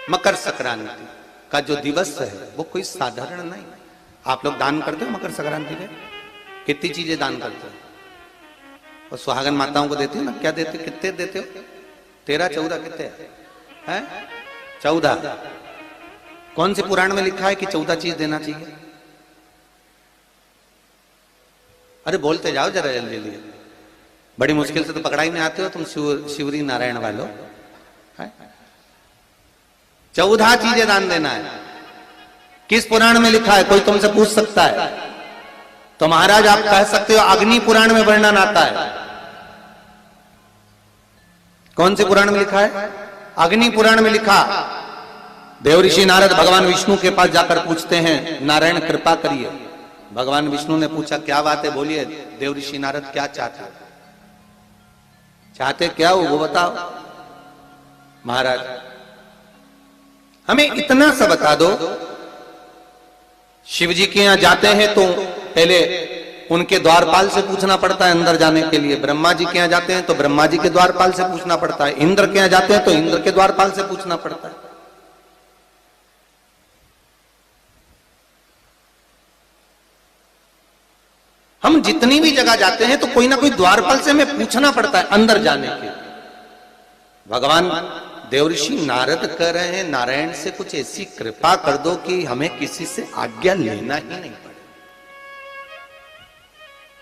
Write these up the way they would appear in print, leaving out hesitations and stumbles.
मकर संक्रांति का जो दिवस है वो कोई साधारण नहीं। आप लोग दान करते हो मकर संक्रांति में? कितनी चीजें दान करते हो? और सुहागन माताओं को देते हो ना? क्या देते हो? कितने देते हो? 13, 14 कितने हैं? 14। कौन से पुराण में लिखा है कि 14 चीज देना चाहिए? अरे बोलते जाओ जरा जल्दी जल्दी, बड़ी मुश्किल से तो पकड़ाई में आते हो तुम शिवरी नारायण वालों। 14 चीजें दान देना है। किस पुराण में लिखा है? कोई तुमसे पूछ सकता है तो महाराज आप कह सकते हो अग्नि पुराण में वर्णन आता है। कौन से पुराण में लिखा है? अग्नि पुराण में लिखा। देव ऋषि नारद भगवान विष्णु के पास जाकर पूछते हैं, नारायण कृपा करिए। भगवान विष्णु ने पूछा क्या बात है, बोलिए। देव ऋषि नारद क्या चाहते? चाहते क्या हो वो बताओ महाराज, हमें इतना सा बता दो। शिव जी के यहां जाते हैं तो पहले उनके द्वारपाल से पूछना पड़ता है अंदर जाने के लिए। ब्रह्मा जी के यहां जाते हैं तो ब्रह्मा जी के द्वारपाल से पूछना पड़ता है। इंद्र के यहां जाते हैं तो इंद्र के द्वारपाल से पूछना पड़ता है। हम जितनी भी जगह जाते हैं तो कोई ना कोई द्वारपाल से हमें पूछना पड़ता है अंदर जाने के। भगवान देवऋषि नारद कह रहे हैं नारायण से कुछ ऐसी कृपा कर दो कि हमें किसी से आज्ञा लेना ही नहीं पड़े।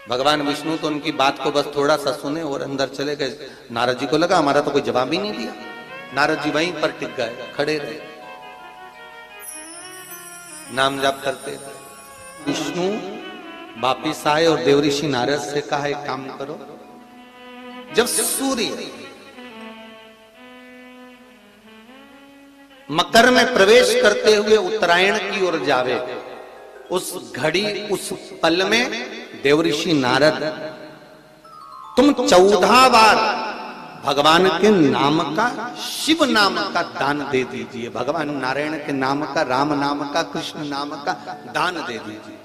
भगवान विष्णु तो उनकी बात को बस थोड़ा सा सुने और अंदर चले गए। नारद जी को लगा हमारा तो कोई जवाब ही नहीं दिया। नारद जी वहीं पर टिक गए, खड़े रहे, नाम जाप करते। विष्णु वापिस आए और देवऋषि नारद से कहा एक काम करो, जब सूर्य मकर में प्रवेश करते हुए उत्तरायण की ओर जावे, उस घड़ी उस पल में देवऋषि नारद तुम 14 बार भगवान के नाम का, शिव नाम का दान दे दीजिए। भगवान नारायण के नाम का, राम नाम का, कृष्ण नाम का दान दे दीजिए।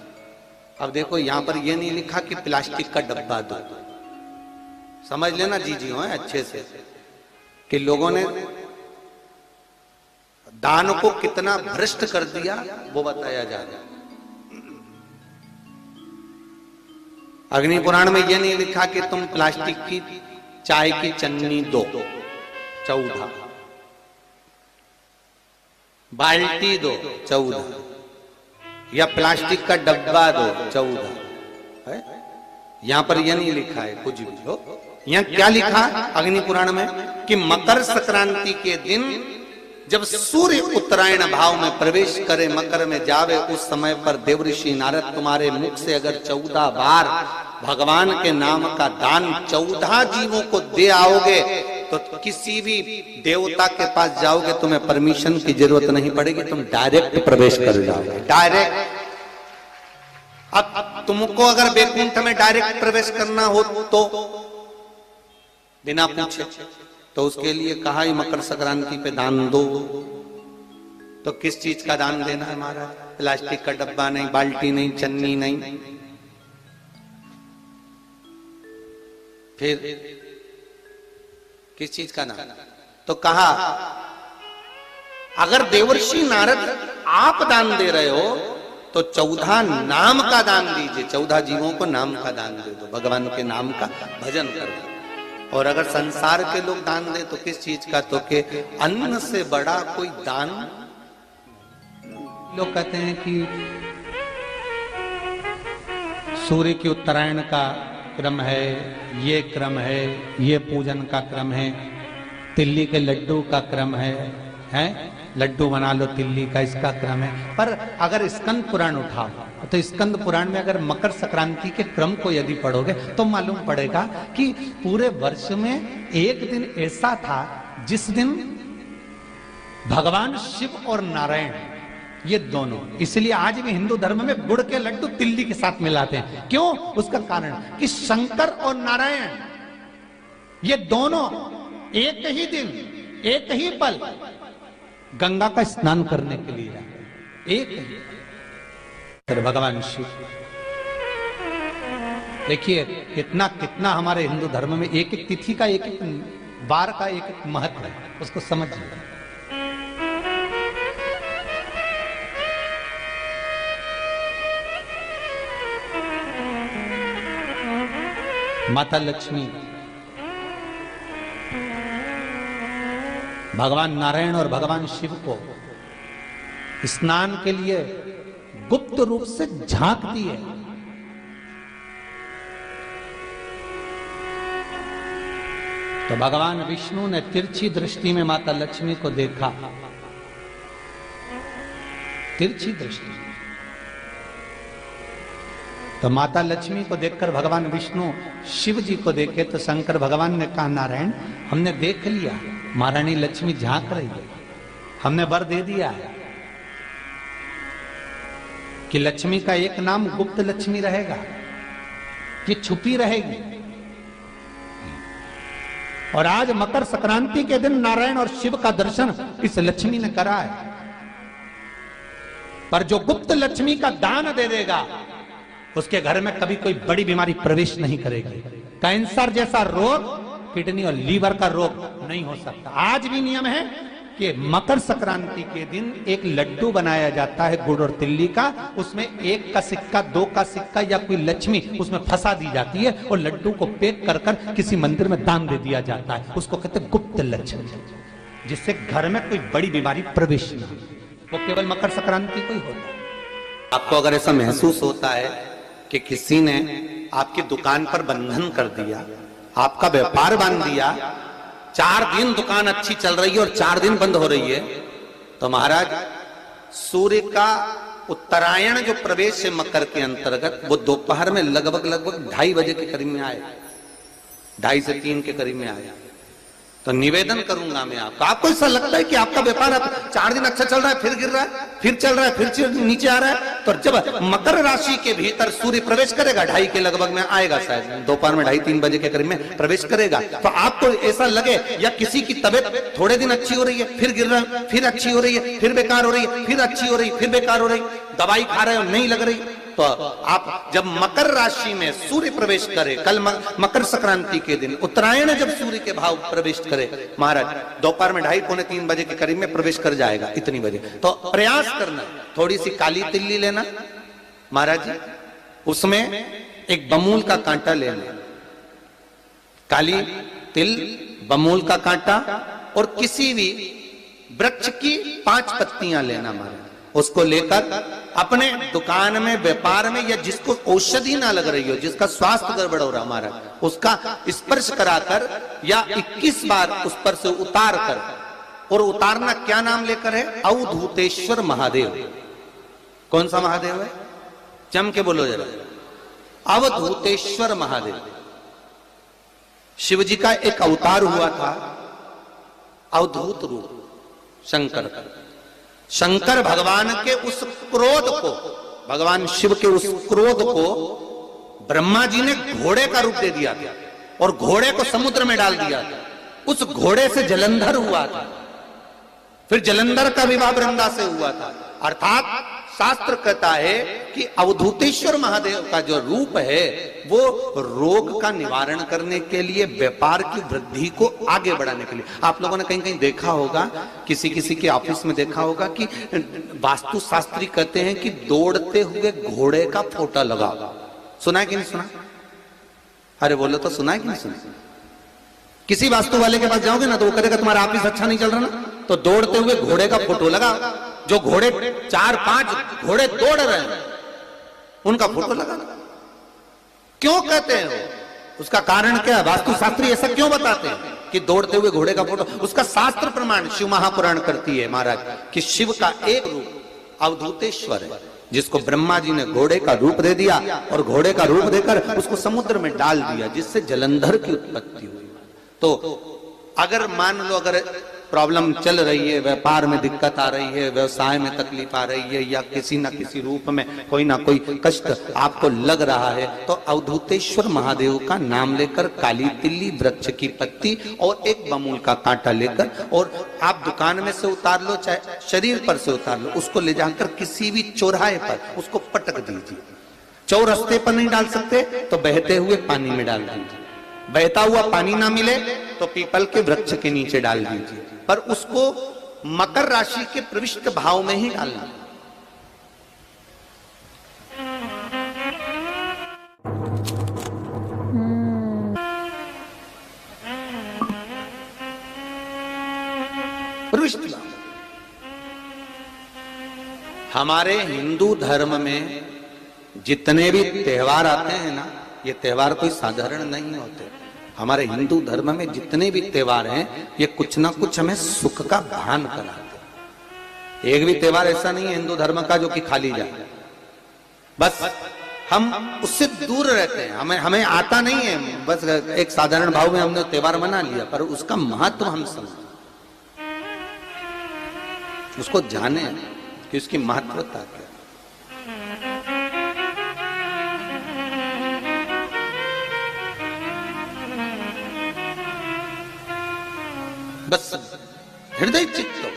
अब देखो यहां पर यह नहीं लिखा कि प्लास्टिक का डब्बा दो। समझ लेना जी हो अच्छे से कि लोगों ने दान को कितना भ्रष्ट कर दिया वो बताया जा रहा है। अग्नि पुराण में यह नहीं लिखा कि तुम प्लास्टिक की चाय की चन्नी दो 14, बाल्टी दो 14, या प्लास्टिक का डब्बा दो 14 है। यहां पर यह नहीं लिखा है कुछ भी हो। यहां क्या लिखा अग्नि पुराण में कि मकर संक्रांति के दिन जब सूर्य उत्तरायण भाव में प्रवेश करे, मकर में जावे, उस समय पर देवऋषि नारद तुम्हारे मुख से अगर 14 बार भगवान के नाम का दान 14 जीवों को दे आओगे तो किसी भी देवता के पास जाओगे तुम्हें परमिशन की जरूरत नहीं पड़ेगी, तुम डायरेक्ट प्रवेश कर जाओगे। डायरेक्ट। अब तुमको अगर बैकुंठ में डायरेक्ट प्रवेश करना हो तो बिना पूछे, तो उसके लिए कहा ही मकर संक्रांति पे दान दो। तो किस चीज का दान देना है महाराज? प्लास्टिक का डब्बा नहीं, बाल्टी नहीं, चन्नी नहीं, फिर किस चीज का दान? तो कहा अगर देवर्षि नारद आप दान दे रहे हो तो 14 नाम का दान दीजिए। 14 जीवों को नाम का दान दे दो, भगवान के नाम का भजन करो। और अगर संसार के लोग दान दे तो किस चीज का? तो के अन्न से बड़ा कोई दान। लोग कहते हैं कि सूर्य की उत्तरायण का क्रम है, ये क्रम है, ये पूजन का क्रम है, तिल्ली के लड्डू का क्रम है, लड्डू बना लो तिल्ली का, इसका क्रम है। पर अगर स्कंद पुराण उठाओ तो स्कंद पुराण में अगर मकर संक्रांति के क्रम को यदि पढ़ोगे तो मालूम पड़ेगा कि पूरे वर्ष में एक दिन ऐसा था जिस दिन भगवान शिव और नारायण ये दोनों, इसलिए आज भी हिंदू धर्म में गुड़ के लड्डू तिल्ली के साथ मिलाते हैं। क्यों? उसका कारण कि शंकर और नारायण ये दोनों एक ही दिन, एक ही पल गंगा का स्नान करने के लिए जाते। एक ही भगवान शिव। देखिए कितना कितना हमारे हिंदू धर्म में एक एक तिथि का, एक एक बार का एक एक महत्व है, उसको समझिए। माता लक्ष्मी भगवान नारायण और भगवान शिव को स्नान के लिए गुप्त रूप से झांकती है। तो भगवान विष्णु ने तिरछी दृष्टि में माता लक्ष्मी को देखा, तिरछी दृष्टि। तो माता लक्ष्मी को देखकर भगवान विष्णु शिव जी को देखे तो शंकर भगवान ने कहा, नारायण हमने देख लिया, महारानी लक्ष्मी झांक रही है, हमने वर दे दिया है कि लक्ष्मी का एक नाम गुप्त लक्ष्मी रहेगा, कि छुपी रहेगी। और आज मकर संक्रांति के दिन नारायण और शिव का दर्शन इस लक्ष्मी ने करा है। पर जो गुप्त लक्ष्मी का दान दे देगा उसके घर में कभी कोई बड़ी बीमारी प्रवेश नहीं करेगी। कैंसर जैसा रोग, किडनी और लीवर का रोग नहीं हो सकता। आज भी नियम है कि मकर संक्रांति के दिन एक लड्डू बनाया जाता है गुड़ और तिल्ली का, उसमें 1 का सिक्का, 2 का सिक्का या कोई लक्ष्मी उसमें फंसा दी जाती है और लड्डू को पैक कर कर किसी मंदिर में दान दे दिया जाता है। उसको कहते हैं गुप्त लक्ष्मी, जिससे घर में कोई बड़ी बीमारी प्रवेश न हो। वो केवल मकर संक्रांति को ही होता है। आपको अगर ऐसा महसूस होता है कि किसी ने आपकी दुकान पर बंधन कर दिया, आपका व्यापार बांध दिया, 4 दिन दुकान अच्छी चल रही है और 4 दिन बंद हो रही है, तो महाराज सूर्य का उत्तरायण जो प्रवेश है मकर के अंतर्गत, वो दोपहर में लगभग 2:30 बजे के करीब में आए, 2:30 से 3 के करीब में आए। तो निवेदन करूंगा मैं आपको ऐसा लगता है कि आपका व्यापार 4 दिन अच्छा चल रहा है, फिर गिर रहा है, फिर चल रहा है, फिर नीचे आ रहा है, तो जब मकर राशि के भीतर सूर्य प्रवेश करेगा 2:30 के लगभग में आएगा, शायद दोपहर में 2:30-3 बजे के करीब में प्रवेश करेगा, तो आपको ऐसा लगे या किसी की तबियत थोड़े दिन अच्छी हो रही है, फिर गिर रहा है, फिर अच्छी हो रही है, फिर बेकार हो रही है, फिर अच्छी हो रही है, फिर बेकार हो रही, दवाई खा रहे हो नहीं लग रही, तो आप जब मकर राशि में सूर्य प्रवेश करे, कल मकर संक्रांति के दिन उत्तरायण जब सूर्य के भाव प्रवेश करे महाराज, दोपहर में 2:30-3 बजे के करीब में प्रवेश कर जाएगा, इतनी बजे, तो प्रयास करना थोड़ी सी काली तिल्ली लेना महाराज जी, उसमें एक बमूल का कांटा लेना, काली तिल, बमूल का कांटा और किसी भी वृक्ष की 5 पत्तियां लेना महाराज, उसको लेकर अपने दुकान में, व्यापार में, या जिसको औषधि ना लग रही हो, जिसका स्वास्थ्य गड़बड़ हो रहा हमारा, उसका स्पर्श कराकर या 21 बार उस पर से उतार कर, और उतारना क्या नाम लेकर है, अवधूतेश्वर महादेव। कौन सा महादेव है, जम के बोलो जरा, अवधूतेश्वर महादेव। शिव जी का एक अवतार हुआ था, अवधूत रूप शंकर का। शंकर भगवान के उस क्रोध को, भगवान शिव के उस क्रोध को ब्रह्मा जी ने घोड़े का रूप दे दिया था और घोड़े को समुद्र में डाल दिया था। उस घोड़े से जलंधर हुआ था, फिर जलंधर का विवाह वृंदा से हुआ था। अर्थात शास्त्र कहता है कि अवधूतेश्वर महादेव का जो रूप है वो रोग का निवारण करने के लिए, व्यापार की वृद्धि को आगे बढ़ाने के लिए। आप लोगों ने कहीं कहीं देखा होगा, किसी किसी के ऑफिस में देखा होगा कि वास्तु शास्त्री कहते हैं कि दौड़ते हुए घोड़े का फोटो लगाओ। सुना है कि नहीं सुना? अरे बोलो तो, सुना है कि नहीं सुना? किसी वास्तु वाले के पास जाओगे ना तो वो कहेगा तुम्हारा ऑफिस अच्छा नहीं चल रहा ना, तो दौड़ते हुए घोड़े का फोटो लगाओ। जो घोड़े 4-5 घोड़े दौड़ रहे हैं उनका फोटो लगाना। क्यों कहते हैं वो? उसका कारण क्या है? वास्तु शास्त्री ऐसा क्यों बताते हैं कि दौड़ते हुए घोड़े का फोटो? उसका शास्त्र प्रमाण शिव महापुराण करती है महाराज कि शिव का एक रूप अवधूतेश्वर है, जिसको ब्रह्मा जी ने घोड़े का रूप दे दिया और घोड़े का रूप देकर उसको समुद्र में डाल दिया, जिससे जलंधर की उत्पत्ति हुई। तो अगर मान लो, अगर प्रॉब्लम चल रही है, व्यापार में दिक्कत आ रही है, व्यवसाय में तकलीफ आ रही है, या किसी ना किसी रूप में कोई ना कोई कष्ट आपको लग रहा है, तो अवधूतेश्वर महादेव का नाम लेकर काली तिल्ली, वृक्ष की पत्ती और एक बमूल का कांटा लेकर, और आप दुकान में से उतार लो, चाहे शरीर पर से उतार लो, उसको ले जाकर किसी भी चौराहे पर उसको पटक दीजिए। चौरस्ते पर नहीं डाल सकते तो बहते हुए पानी में डाल दीजिए। बहता हुआ पानी ना मिले तो पीपल के वृक्ष के नीचे डाल दीजिए, पर उसको मकर राशि के प्रविष्ट भाव में ही डालना। हमारे हिंदू धर्म में जितने भी त्योहार आते हैं ना, ये त्योहार कोई साधारण नहीं होते। हमारे हिंदू धर्म में जितने भी त्योहार हैं, ये कुछ ना कुछ हमें सुख का भान कराते। एक भी त्योहार ऐसा नहीं है हिंदू धर्म का जो कि खाली जाए। बस हम उससे दूर रहते हैं, हमें आता नहीं है। बस एक साधारण भाव में हमने त्योहार मना लिया, पर उसका महत्व हम समझें, उसको जाने कि उसकी महत्वता क्या। बस हृदय चित्त हो।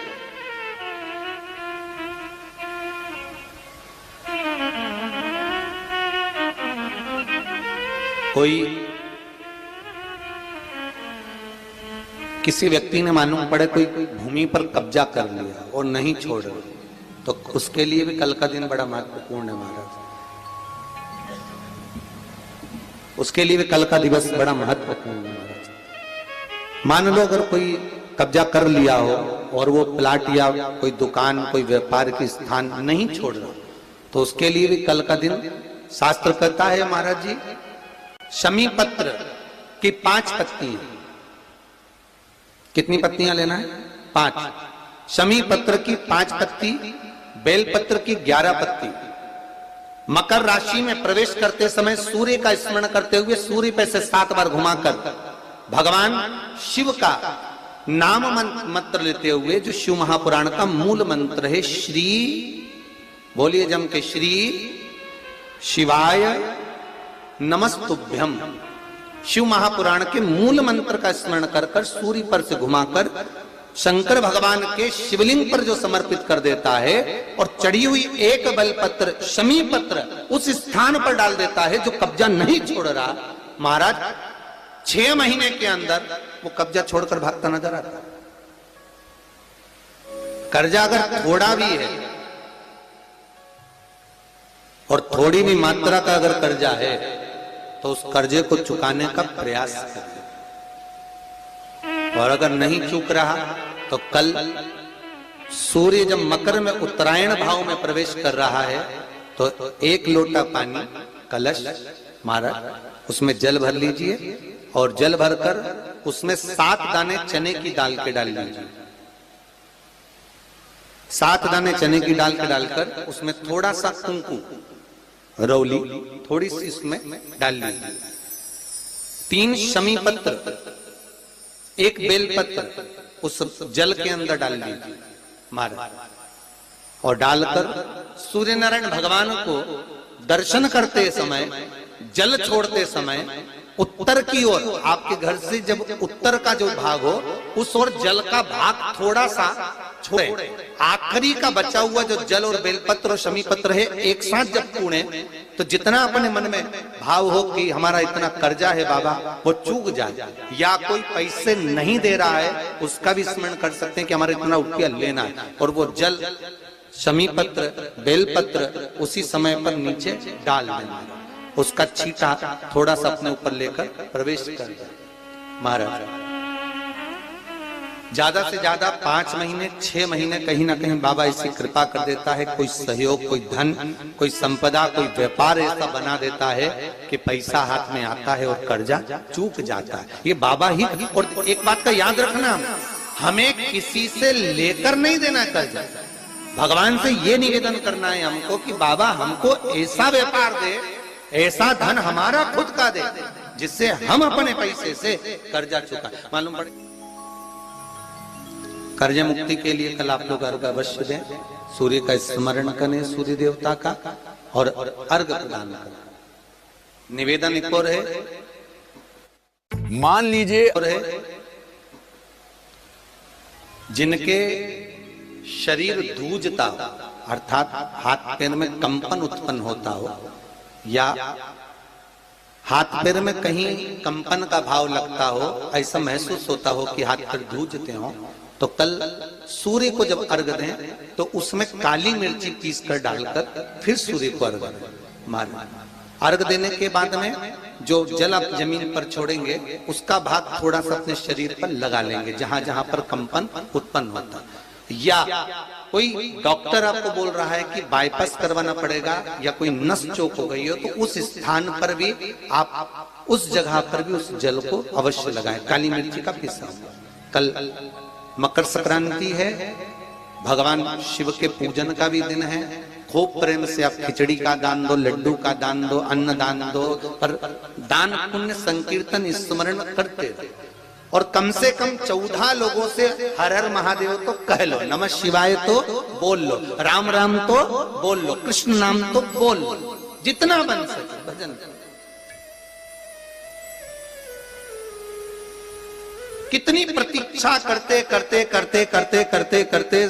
कोई किसी व्यक्ति ने मालूम पड़े कोई भूमि पर कब्जा कर लिया और नहीं छोड़ रहे, तो उसके लिए भी कल का दिन बड़ा महत्वपूर्ण है महाराज। उसके लिए भी कल का दिवस बड़ा महत्वपूर्ण है महाराज। मान लो अगर कोई कब्जा कर लिया हो और वो प्लाट या कोई दुकान, कोई व्यापार की स्थान नहीं छोड़ रहा, तो उसके लिए भी कल का दिन शास्त्र कहता है महाराज जी, शमी पत्र की 5 पत्तियां। कितनी पत्तियां लेना है? 5। शमी पत्र की 5 पत्ती, बेल पत्र की 11 पत्ती। मकर राशि में प्रवेश करते समय सूर्य का स्मरण करते हुए सूर्य पे से 7 बार घुमाकर भगवान शिव का नाम मंत्र लेते हुए, जो शिव महापुराण का मूल मंत्र है, श्री, बोलिए जम के, श्री शिवाय नमस्तुभ्यम। शिव महापुराण के मूल मंत्र का स्मरण कर कर सूर्य पर से घुमाकर शंकर भगवान के शिवलिंग पर जो समर्पित कर देता है, और चढ़ी हुई एक बेलपत्र शमी पत्र उस स्थान पर डाल देता है जो कब्जा नहीं छोड़ रहा, महाराज 6 महीने के अंदर वो कब्जा छोड़कर भागता नजर आता है। कर्जा अगर थोड़ा भी है और थोड़ी भी मात्रा का अगर कर्जा है, तो उस कर्जे को चुकाने का प्रयास करें। और अगर नहीं चूक रहा, तो कल सूर्य जब मकर में उत्तरायण भाव में प्रवेश कर रहा है, तो 1 लोटा पानी कलश महाराज उसमें जल भर लीजिए, और जल भरकर उसमें 7 दाने चने की दाल के डाल लीजिए। 7 दाने चने की दाल के डालकर उसमें थोड़ा सा कुंकुम, रौली थोड़ी सी इसमें डाल लीजिए। 3 शमी पत्र, 1 बेल पत्र उस जल के अंदर डाल लीजिए महाराज, और डालकर सूर्य नारायण भगवान को दर्शन करते समय, जल छोड़ते समय उत्तर की ओर, आपके घर से जब उत्तर का जो भाग हो उस ओर जल का भाग थोड़ा सा छोड़े। आखिरी का बचा हुआ जो जल और बेलपत्र और शमी पत्र है, एक साथ जब पूणे, तो जितना अपने मन में भाव हो कि हमारा इतना कर्जा है बाबा, वो चूक जाए, या कोई पैसे नहीं दे रहा है उसका भी स्मरण कर सकते हैं कि हमारा इतना रुपया लेना है, और वो जल शमी पत्र बेलपत्र उसी समय पर नीचे डाल देना, उसका छींटा थोड़ा सा अपने ऊपर लेकर प्रवेश कर दे महाराज। ज्यादा से ज्यादा 5 महीने 6 महीने कहीं ना कहीं बाबा ऐसी कृपा कर देता है, कोई सहयोग, कोई धन, कोई संपदा, कोई व्यापार ऐसा बना देता है कि पैसा हाथ में आता है और कर्जा चूक जाता है। ये बाबा ही। और एक बात का याद रखना, हमें किसी से लेकर नहीं देना कर्जा, भगवान से ये निवेदन करना है हमको कि बाबा हमको ऐसा व्यापार दे, ऐसा धन हमारा खुद का दे, जिससे हम अपने पैसे से कर्जा चुका। मालूम पड़े कर्ज मुक्ति के लिए कल आप लोग अर्घ अवश्य दें, सूर्य का स्मरण करें, सूर्य देवता का, और अर्घ प्रदान करें। निवेदन एक और है, मान लीजिए और है जिनके शरीर धूजता हो, अर्थात हाथ पैर में कंपन उत्पन्न होता हो, या हाथ पैर में कहीं कंपन का भाव लगता हो, ऐसा महसूस होता हो कि हाथ पैर धूजते हो, तो कल सूर्य को जब अर्घ दें तो उसमें काली मिर्ची पीस कर डालकर फिर सूर्य को अर्घ मारें। अर्घ देने के बाद में जो जल आप जमीन पर छोड़ेंगे उसका भाग थोड़ा सा अपने शरीर पर लगा लेंगे, जहां जहां पर कंपन उत्पन्न होता। या कोई डॉक्टर आपको बोल रहा है कि बाईपास करवाना पड़ेगा या कोई नस चोक हो गई हो, तो उस स्थान पर भी आप उस जगह पर भी उस जल को अवश्य लगाएं, काली मिर्ची का पिसा हुआ। कल मकर संक्रांति है, भगवान शिव के पूजन का भी दिन है। खूब प्रेम से आप खिचड़ी का दान दो, लड्डू का दान दो, अन्न दान दो, पर दान पुण्य संकीर्तन स्मरण करते रहो। और कम से कम 14 लोगों से हर हर महादेव तो कह लो, नमः शिवाय तो बोल लो, राम राम तो बोल लो, कृष्ण नाम तो बोल लो, जितना बन सके भजन। कितनी प्रतीक्षा करते करते करते करते करते करते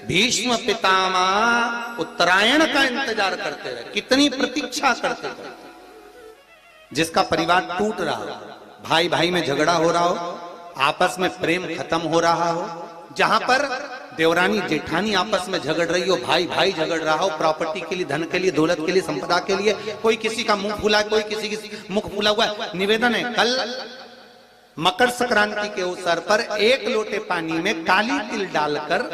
भीष्म पितामह उत्तरायण का इंतजार करते रहे, कितनी प्रतीक्षा करते करते। जिसका परिवार टूट रहा हो, भाई भाई में झगड़ा हो रहा हो, आपस में प्रेम खत्म हो रहा हो, जहां पर देवरानी जेठानी आपस में झगड़ रही हो, भाई भाई झगड़ रहा हो, प्रॉपर्टी के लिए, धन के लिए, दौलत के लिए, संपदा के लिए, कोई किसी का मुंह फूला, कोई किसी की मुख फूला हुआ है। निवेदन है, कल मकर संक्रांति के अवसर पर 1 लोटे पानी में काली तिल डालकर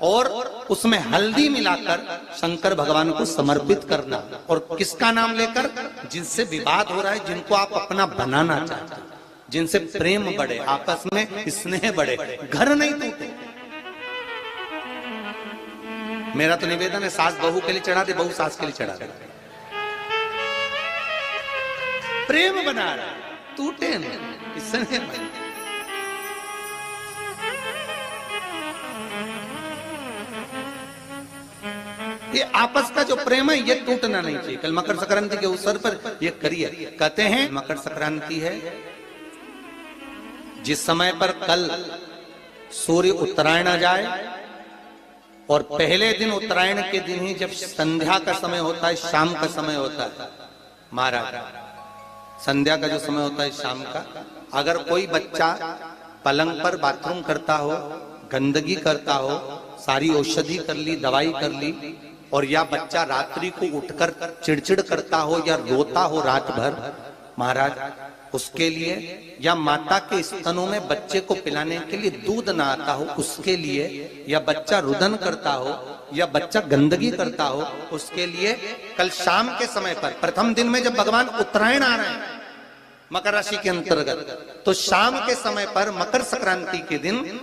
और उसमें हल्दी मिलाकर शंकर भगवान को समर्पित करना। और किसका नाम लेकर? जिनसे विवाद हो रहा है, जिनको आप अपना बनाना चाहते हैं, जिनसे प्रेम बढ़े, आपस में स्नेह बढ़े, घर नहीं टूटे। मेरा तो निवेदन है, सास बहू के लिए चढ़ा दे, बहू सास के लिए चढ़ा दे, प्रेम बना रहा, टूटे नहीं, स्नेह बढ़े। ये आपस का जो प्रेम है ये टूटना नहीं चाहिए। कल मकर संक्रांति के अवसर पर ये करिए। कहते हैं मकर संक्रांति है, जिस समय पर कल सूर्य उत्तरायण आ जाए और पहले दिन उत्तरायण के दिन ही जब संध्या का समय होता है, शाम का समय होता है, महाराज संध्या का जो समय होता है शाम का, अगर कोई बच्चा पलंग पर बाथरूम करता हो, गंदगी करता हो, सारी औषधि कर ली, दवाई कर ली, और या बच्चा रात्रि को उठकर चिड़चिड़ करता हो या रोता हो रात भर, महाराज उसके लिए, या माता के स्तनों में बच्चे को पिलाने के लिए दूध ना आता हो उसके लिए, या बच्चा रुदन करता हो या बच्चा गंदगी करता हो उसके लिए, कल शाम के समय पर, प्रथम दिन में जब भगवान उत्तरायण आ रहे हैं मकर राशि के अंतर्गत, तो शाम के समय पर मकर संक्रांति के दिन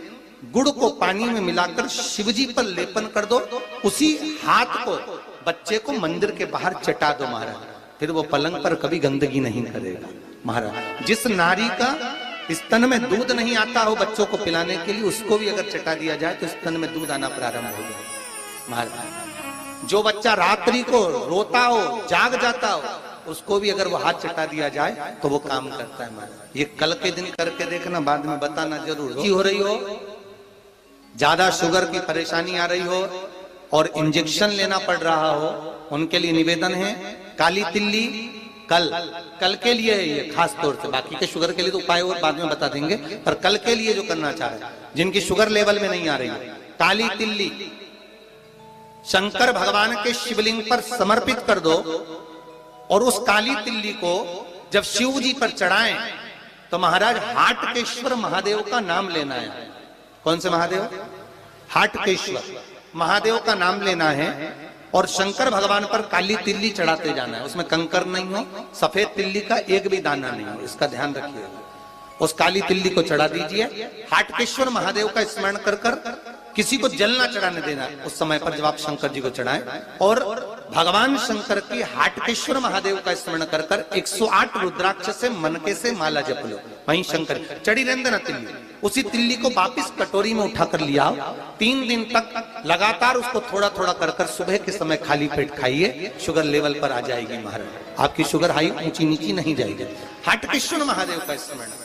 गुड़ को पानी में मिलाकर शिवजी पर लेपन कर दो, उसी हाथ को बच्चे को मंदिर के बाहर चटा दो महाराज, फिर वो पलंग पर कभी गंदगी नहीं करेगा महाराज। जिस नारी का स्तन में दूध नहीं आता हो बच्चों को पिलाने के लिए, उसको भी अगर चटा दिया जाए तो स्तन में दूध आना प्रारंभ हो जाए महाराज। जो बच्चा रात्रि को रोता हो, जाग जाता हो, उसको भी अगर वो हाथ चटा दिया जाए तो वो काम करता है महाराज। ये कल के दिन करके देखना, बाद में बताना जरूर। हो रही हो, ज्यादा शुगर की परेशानी आ रही हो और इंजेक्शन लेना पड़ रहा हो, उनके लिए निवेदन है, काली तिल्ली कल के लिए है ये खास तौर से, बाकी के शुगर के लिए तो उपाय और बाद में बता देंगे, पर कल के लिए जो करना चाह रहे, जिनकी शुगर लेवल में नहीं आ रही, काली तिल्ली शंकर भगवान के शिवलिंग पर समर्पित कर दो, और उस काली तिल्ली को जब शिव जी पर चढ़ाएं तो महाराज हाटकेश्वर महादेव का नाम लेना है। कौन से महादेव? हाटकेश्वर महादेव का नाम लेना है, और शंकर भगवान पर काली तिल्ली चढ़ाते जाना है। उसमें कंकर नहीं हो, सफेद तिल्ली का एक भी दाना नहीं हो, इसका ध्यान रखिएगा। उस काली तिल्ली को चढ़ा दीजिए, हाटकेश्वर महादेव का स्मरण कर कर, किसी को जल ना चढ़ाने देना उस समय पर जब आप शंकर जी को चढ़ाएं, और भगवान शंकर की हाटकेश्वर महादेव का स्मरण कर कर 108 रुद्राक्ष से मनके से माला जप लो। वहीं शंकर चढ़ी रहने देना तिल्ली, उसी तिल्ली को वापिस कटोरी में उठाकर लिया, 3 दिन तक लगातार उसको थोड़ा थोड़ा कर कर सुबह के समय खाली पेट खाइए, शुगर लेवल पर आ जाएगी महाराज, आपकी शुगर हाई ऊंची नीची नहीं जाएगी। हाटकेश्वर महादेव का स्मरण